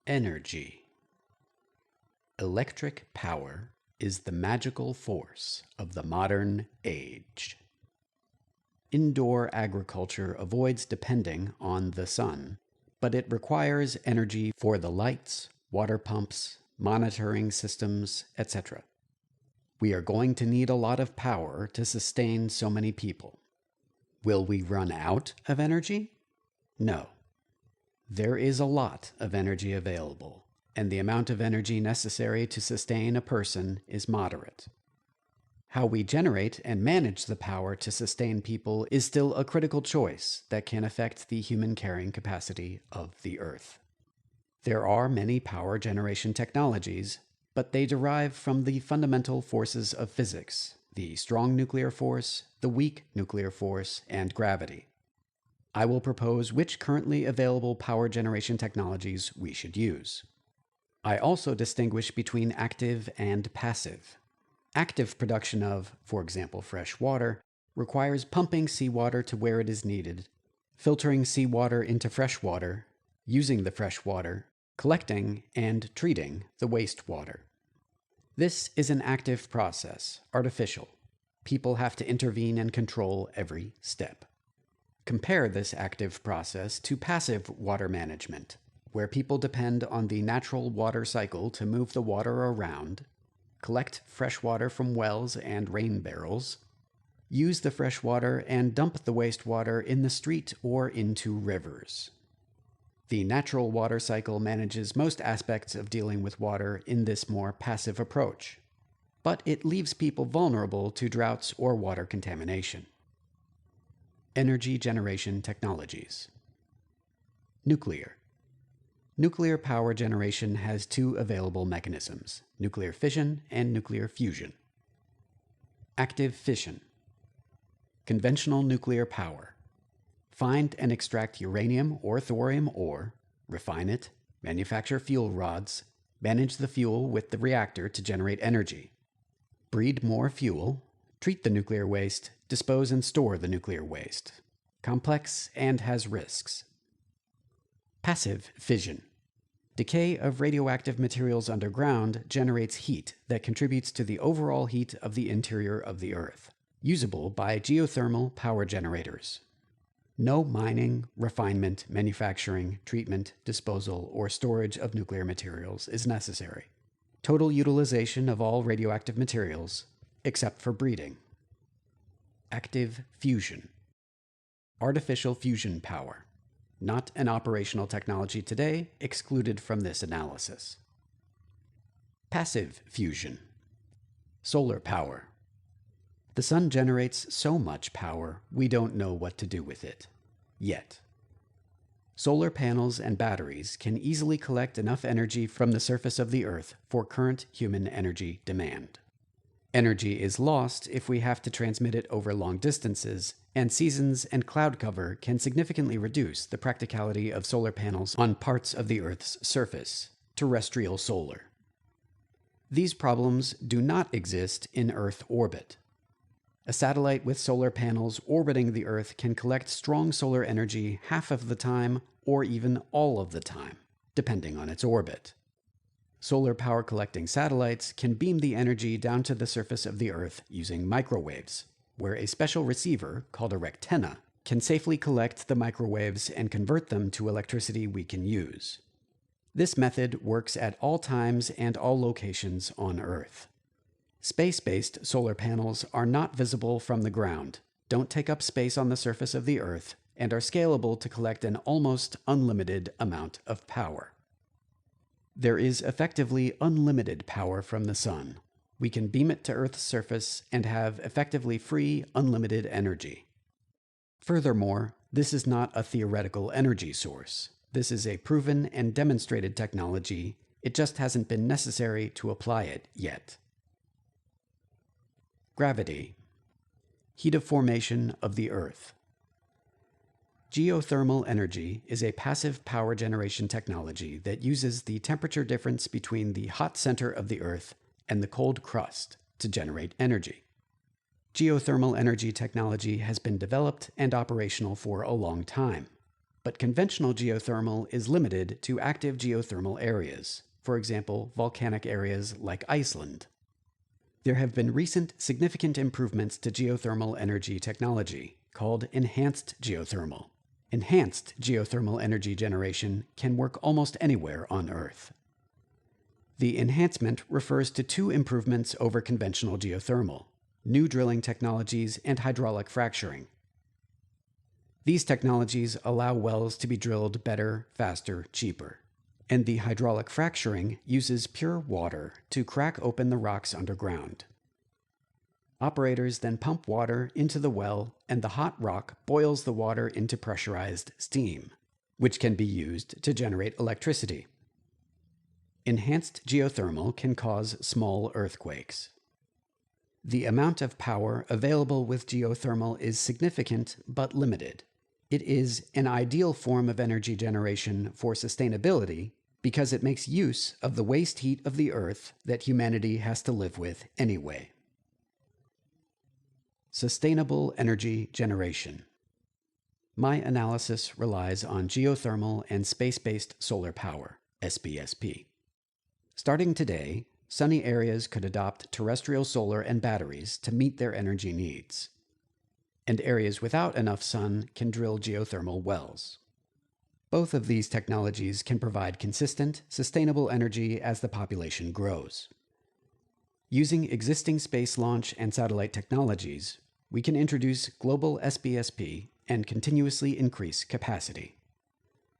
Energy. Electric power is the magical force of the modern age. Indoor agriculture avoids depending on the sun, but it requires energy for the lights, water pumps, monitoring systems, etc. We are going to need a lot of power to sustain so many people. Will we run out of energy? No. There is a lot of energy available, and the amount of energy necessary to sustain a person is moderate. How we generate and manage the power to sustain people is still a critical choice that can affect the human carrying capacity of the Earth. There are many power generation technologies, but they derive from the fundamental forces of physics: the strong nuclear force, the weak nuclear force, and gravity. I will propose which currently available power generation technologies we should use. I also distinguish between active and passive. Active production of, for example, fresh water, requires pumping seawater to where it is needed, filtering seawater into fresh water, using the fresh water, collecting and treating the wastewater. This is an active process, artificial. People have to intervene and control every step. Compare this active process to passive water management, where people depend on the natural water cycle to move the water around, collect fresh water from wells and rain barrels, use the fresh water and dump the wastewater in the street or into rivers. The natural water cycle manages most aspects of dealing with water in this more passive approach, but it leaves people vulnerable to droughts or water contamination. Energy generation technologies. Nuclear. Nuclear power generation has two available mechanisms: nuclear fission and nuclear fusion. Active fission. Conventional nuclear power. Find and extract uranium or thorium ore, refine it, manufacture fuel rods, manage the fuel with the reactor to generate energy. Breed more fuel, treat the nuclear waste, dispose and store the nuclear waste. Complex and has risks. Passive fission. Decay of radioactive materials underground generates heat that contributes to the overall heat of the interior of the Earth, usable by geothermal power generators. No mining, refinement, manufacturing, treatment, disposal, or storage of nuclear materials is necessary. Total utilization of all radioactive materials, except for breeding. Active fusion. Artificial fusion power. Not an operational technology today, excluded from this analysis. Passive fusion. Solar power. The sun generates so much power, we don't know what to do with it. Yet. Solar panels and batteries can easily collect enough energy from the surface of the Earth for current human energy demand. Energy is lost if we have to transmit it over long distances, and seasons and cloud cover can significantly reduce the practicality of solar panels on parts of the Earth's surface, terrestrial solar. These problems do not exist in Earth orbit. A satellite with solar panels orbiting the Earth can collect strong solar energy half of the time or even all of the time, depending on its orbit. Solar power collecting satellites can beam the energy down to the surface of the Earth using microwaves, where a special receiver, called a rectenna, can safely collect the microwaves and convert them to electricity we can use. This method works at all times and all locations on Earth. Space-based solar panels are not visible from the ground, don't take up space on the surface of the Earth, and are scalable to collect an almost unlimited amount of power. There is effectively unlimited power from the sun. We can beam it to Earth's surface and have effectively free, unlimited energy. Furthermore, this is not a theoretical energy source. This is a proven and demonstrated technology. It just hasn't been necessary to apply it yet. Gravity. Heat of formation of the Earth. Geothermal energy is a passive power generation technology that uses the temperature difference between the hot center of the Earth and the cold crust to generate energy. Geothermal energy technology has been developed and operational for a long time. but conventional geothermal is limited to active geothermal areas, for example, volcanic areas like Iceland. There have been recent significant improvements to geothermal energy technology, called enhanced geothermal. Enhanced geothermal energy generation can work almost anywhere on Earth. The enhancement refers to two improvements over conventional geothermal: new drilling technologies and hydraulic fracturing. These technologies allow wells to be drilled better, faster, cheaper. And the hydraulic fracturing uses pure water to crack open the rocks underground. Operators then pump water into the well, and the hot rock boils the water into pressurized steam, which can be used to generate electricity. Enhanced geothermal can cause small earthquakes. The amount of power available with geothermal is significant but limited. It is an ideal form of energy generation for sustainability because it makes use of the waste heat of the Earth that humanity has to live with anyway. Sustainable energy generation. My analysis relies on geothermal and space-based solar power, SBSP. Starting today, sunny areas could adopt terrestrial solar and batteries to meet their energy needs. And areas without enough sun can drill geothermal wells. Both of these technologies can provide consistent, sustainable energy as the population grows. Using existing space launch and satellite technologies, we can introduce global SBSP and continuously increase capacity.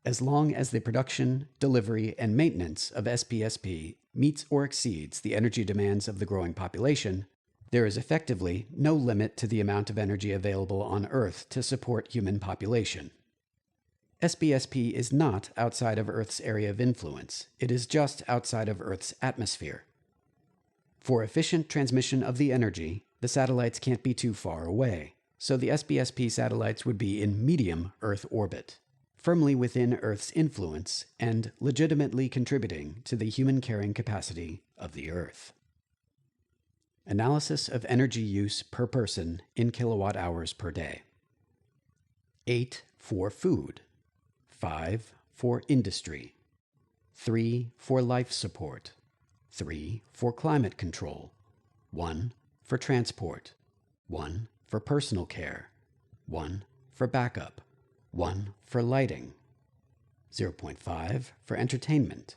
As long as the production, delivery, and maintenance of SBSP meets or exceeds the energy demands of the growing population, there is effectively no limit to the amount of energy available on Earth to support human population. SBSP is not outside of Earth's area of influence. It is just outside of Earth's atmosphere. For efficient transmission of the energy, the satellites can't be too far away, so the SBSP satellites would be in medium Earth orbit, firmly within Earth's influence and legitimately contributing to the human carrying capacity of the Earth. Analysis of energy use per person in kilowatt hours per day. 8 for food. 5 for industry. 3 for life support. 3 for climate control. 1 for transport. 1 for personal care. 1 for backup. 1 for lighting. 0.5 for entertainment.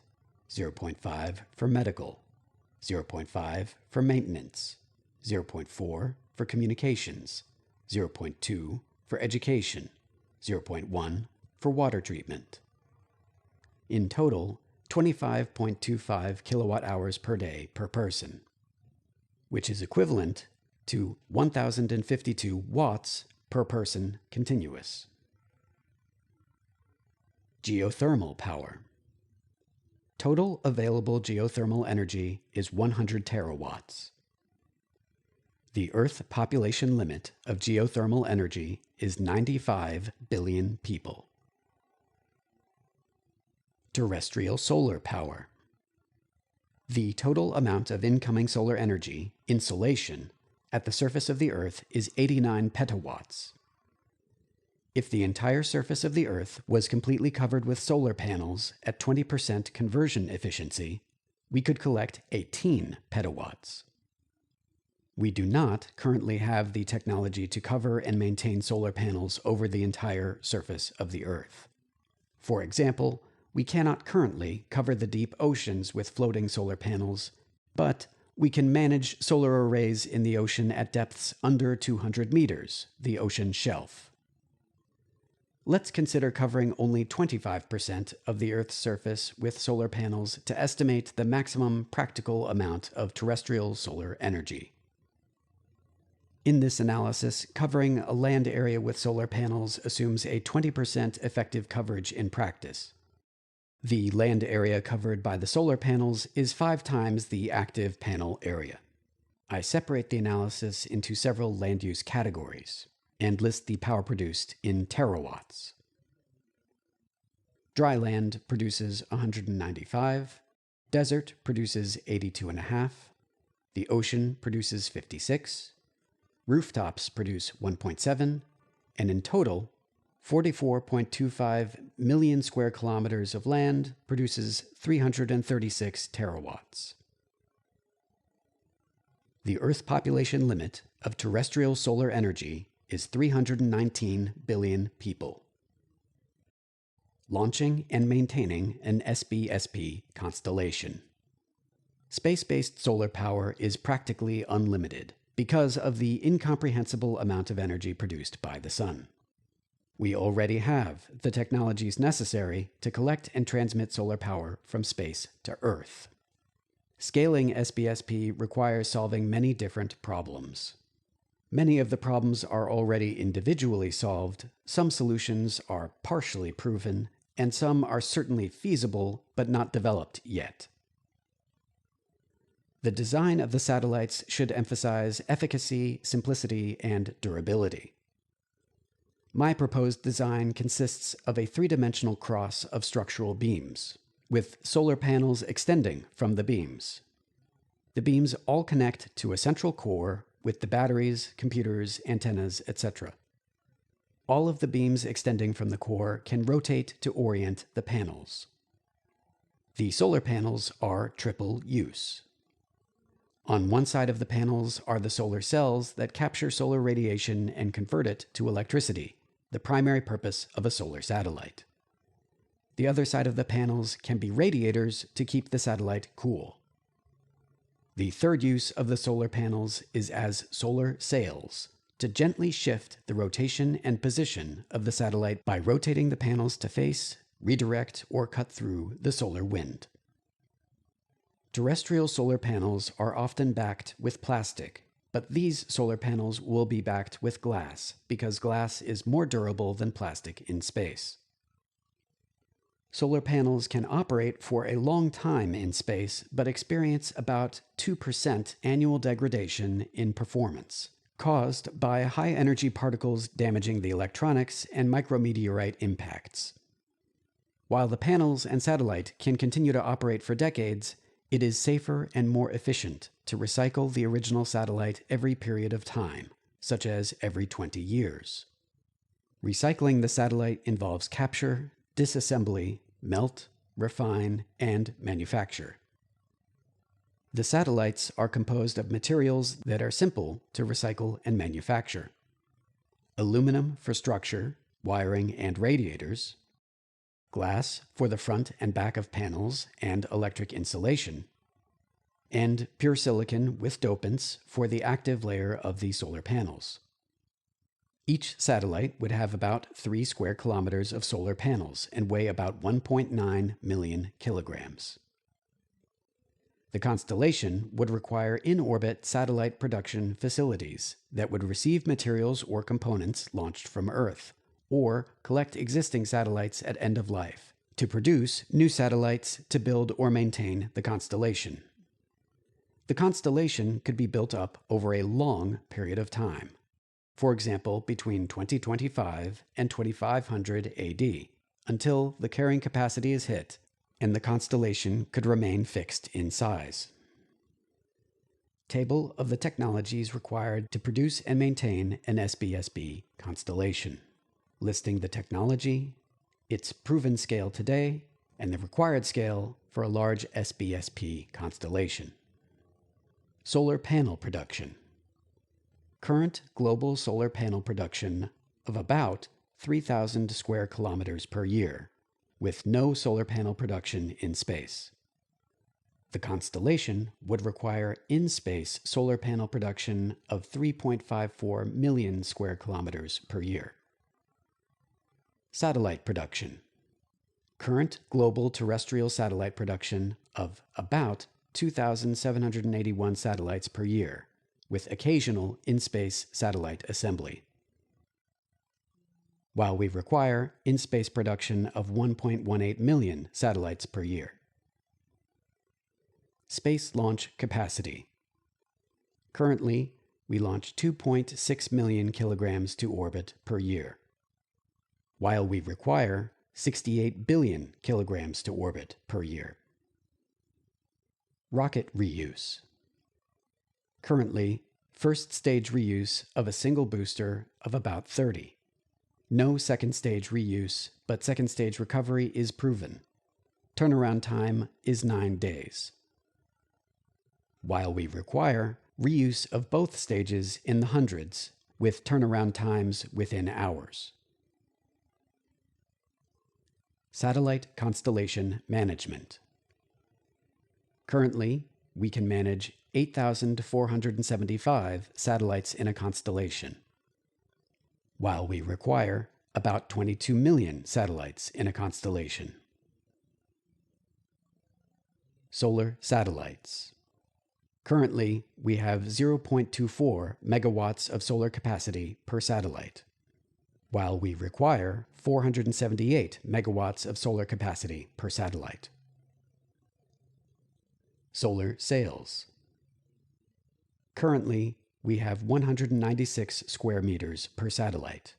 0.5 for medical. 0.5 for maintenance. 0.4 for communications. 0.2 for education. 0.1 for water treatment. In total, 25.25 kilowatt hours per day per person, which is equivalent to 1,052 watts per person continuous. Geothermal power. Total available geothermal energy is 100 terawatts. The Earth population limit of geothermal energy is 95 billion people. Terrestrial solar power. The total amount of incoming solar energy, insolation, at the surface of the Earth is 89 petawatts. If the entire surface of the Earth was completely covered with solar panels at 20% conversion efficiency, we could collect 18 petawatts. We do not currently have the technology to cover and maintain solar panels over the entire surface of the Earth. For example, we cannot currently cover the deep oceans with floating solar panels, but we can manage solar arrays in the ocean at depths under 200 meters, the ocean shelf. Let's consider covering only 25% of the Earth's surface with solar panels to estimate the maximum practical amount of terrestrial solar energy. In this analysis, covering a land area with solar panels assumes a 20% effective coverage in practice. The land area covered by the solar panels is 5 times the active panel area. I separate the analysis into several land use categories and list the power produced in terawatts. Dry land produces 195, desert produces 82.5, the ocean produces 56, rooftops produce 1.7, and in total, 44.25 million square kilometers of land produces 336 terawatts. The Earth population limit of terrestrial solar energy is 319 billion people. Launching and maintaining an SBSP constellation. Space-based solar power is practically unlimited because of the incomprehensible amount of energy produced by the sun. We already have the technologies necessary to collect and transmit solar power from space to Earth. Scaling SBSP requires solving many different problems. Many of the problems are already individually solved, some solutions are partially proven, and some are certainly feasible but not developed yet. The design of the satellites should emphasize efficacy, simplicity, and durability. My proposed design consists of a three-dimensional cross of structural beams, with solar panels extending from the beams. The beams all connect to a central core with the batteries, computers, antennas, etc. All of the beams extending from the core can rotate to orient the panels. The solar panels are triple use. On one side of the panels are the solar cells that capture solar radiation and convert it to electricity, the primary purpose of a solar satellite. The other side of the panels can be radiators to keep the satellite cool. The third use of the solar panels is as solar sails, to gently shift the rotation and position of the satellite by rotating the panels to face, redirect, or cut through the solar wind. Terrestrial solar panels are often backed with plastic, but these solar panels will be backed with glass because glass is more durable than plastic in space. Solar panels can operate for a long time in space, but experience about 2% annual degradation in performance, caused by high-energy particles damaging the electronics and micrometeorite impacts. While the panels and satellite can continue to operate for decades, it is safer and more efficient to recycle the original satellite every period of time, such as every 20 years. Recycling the satellite involves capture, disassembly, melt, refine, and manufacture. The satellites are composed of materials that are simple to recycle and manufacture. Aluminum for structure, wiring, and radiators, glass for the front and back of panels and electric insulation, and pure silicon with dopants for the active layer of the solar panels. Each satellite would have about 3 square kilometers of solar panels and weigh about 1.9 million kilograms. The constellation would require in-orbit satellite production facilities that would receive materials or components launched from Earth, or collect existing satellites at end of life, to produce new satellites to build or maintain the constellation. The constellation could be built up over a long period of time, for example between 2025 and 2500 AD, until the carrying capacity is hit and the constellation could remain fixed in size. Table of the technologies required to produce and maintain an SBSP constellation, listing the technology, its proven scale today, and the required scale for a large SBSP constellation. Solar panel production. Current global solar panel production of about 3,000 square kilometers per year, with no solar panel production in space. The constellation would require in-space solar panel production of 3.54 million square kilometers per year. Satellite production. Current global terrestrial satellite production of about 2,781 satellites per year, with occasional in-space satellite assembly. While we require in-space production of 1.18 million satellites per year. Space launch capacity. Currently, we launch 2.6 million kilograms to orbit per year, while we require 68 billion kilograms to orbit per year. Rocket reuse. Currently, first stage reuse of a single booster of about 30. No second stage reuse, but second stage recovery is proven. Turnaround time is 9 days. While we require reuse of both stages in the hundreds, with turnaround times within hours. Satellite constellation management. Currently, we can manage 8,475 satellites in a constellation, while we require about 22 million satellites in a constellation. Solar satellites. Currently, we have 0.24 megawatts of solar capacity per satellite, while we require 478 megawatts of solar capacity per satellite. Solar sails. Currently, we have 196 square meters per satellite,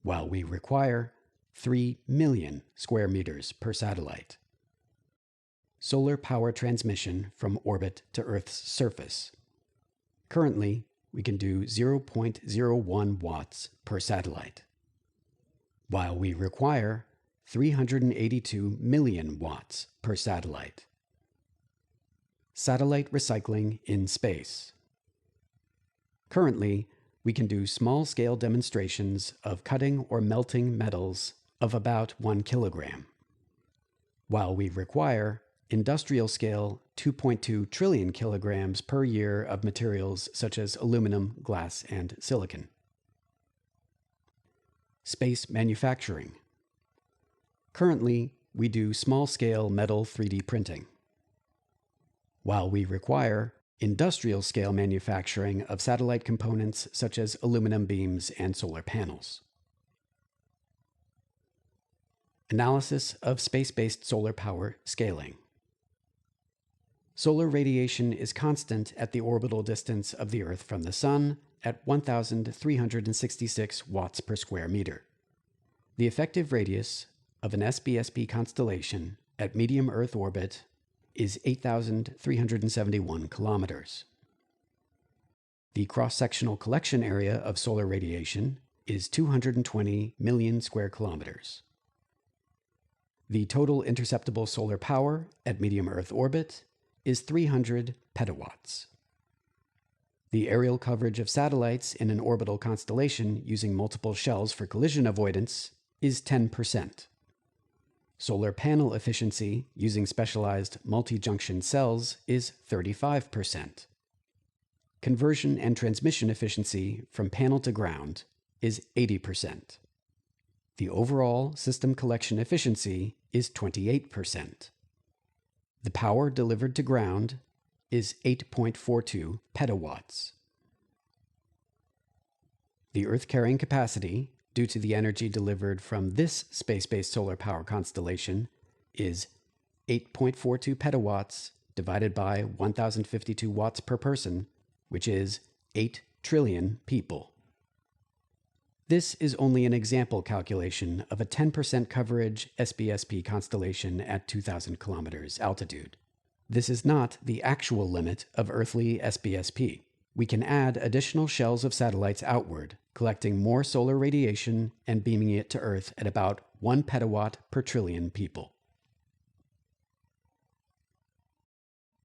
while we require 3 million square meters per satellite. Solar power transmission from orbit to Earth's surface. Currently, we can do 0.01 watts per satellite, while we require 382 million watts per satellite. Satellite recycling in space. Currently, we can do small-scale demonstrations of cutting or melting metals of about 1 kilogram, while we require industrial-scale 2.2 trillion kilograms per year of materials such as aluminum, glass, and silicon. Space manufacturing. Currently, we do small-scale metal 3D printing, while we require industrial-scale manufacturing of satellite components such as aluminum beams and solar panels. Analysis of space-based solar power scaling. Solar radiation is constant at the orbital distance of the Earth from the Sun at 1,366 watts per square meter. The effective radius of an SBSP constellation at medium Earth orbit is 8,371 kilometers. The cross-sectional collection area of solar radiation is 220 million square kilometers. The total interceptable solar power at medium Earth orbit is 300 petawatts. The aerial coverage of satellites in an orbital constellation using multiple shells for collision avoidance is 10%. Solar panel efficiency using specialized multi-junction cells is 35%. Conversion and transmission efficiency from panel to ground is 80%. The overall system collection efficiency is 28%. The power delivered to ground is 8.42 petawatts. The Earth carrying capacity, due to the energy delivered from this space-based solar power constellation, is 8.42 petawatts divided by 1,052 watts per person, which is 8 trillion people. This is only an example calculation of a 10% coverage SBSP constellation at 2,000 kilometers altitude. This is not the actual limit of earthly SBSP. We can add additional shells of satellites outward, collecting more solar radiation and beaming it to Earth at about 1 petawatt per trillion people.